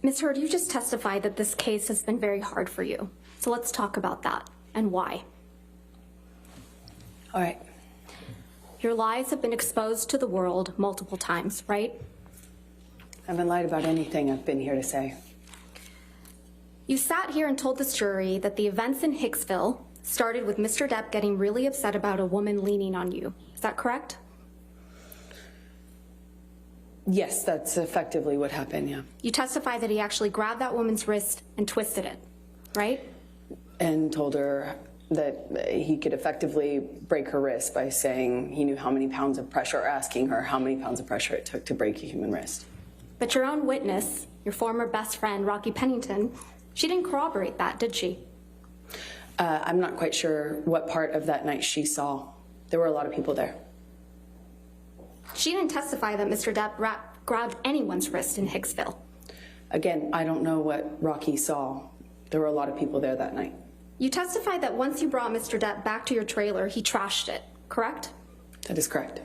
Ms. Heard, you just testified that this case has been very hard for you. So let's talk about that and why. All right. Your lies have been exposed to the world multiple times, right? I haven't lied about anything I've been here to say. You sat here and told this jury that the events in Hicksville started with Mr. Depp getting really upset about a woman leaning on you. Is that correct? Yes, that's effectively what happened, yeah. You testified that he actually grabbed that woman's wrist and twisted it, right? And told her that he could effectively break her wrist by saying he knew how many pounds of pressure, or asking her how many pounds of pressure it took to break a human wrist. But your own witness, your former best friend, Rocky Pennington, she didn't corroborate that, did she? I'm not quite sure what part of that night she saw. There were a lot of people there. She didn't testify that Mr. Depp grabbed anyone's wrist in Hicksville. Again, I don't know what Rocky saw. There were a lot of people there that night. You testified that once you brought Mr. Depp back to your trailer, he trashed it, correct? That is correct.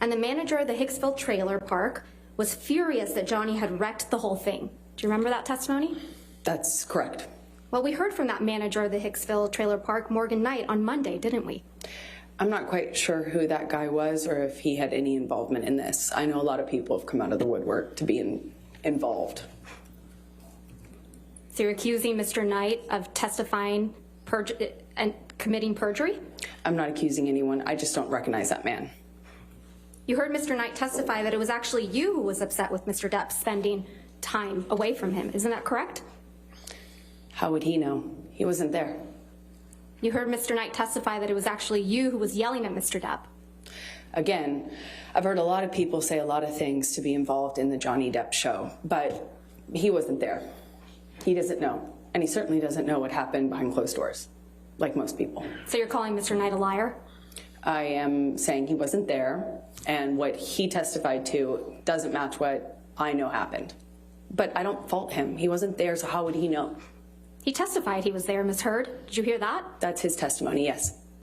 And the manager of the Hicksville trailer park was furious that Jonny had wrecked the whole thing. Do you remember that testimony? That's correct. Well, we heard from that manager of the Hicksville trailer park, Morgan Knight, on Monday, didn't we? I'm not quite sure who that guy was or if he had any involvement in this. I know a lot of people have come out of the woodwork to be involved. So you're accusing Mr. Knight of testifying and committing perjury? I'm not accusing anyone. I just don't recognize that man. You heard Mr. Knight testify that it was actually you who was upset with Mr. Depp spending time away from him. Isn't that correct? How would he know? He wasn't there. You heard Mr. Knight testify that it was actually you who was yelling at Mr. Depp. Again, I've heard a lot of people say a lot of things to be involved in the Johnny Depp show, but he wasn't there. He doesn't know, and he certainly doesn't know what happened behind closed doors, like most people. So you're calling Mr. Knight a liar? I am saying he wasn't there, and what he testified to doesn't match what I know happened. But I don't fault him. He wasn't there, so how would he know? He testified he was there, Ms. Heard. Did you hear that? That's his testimony, yes.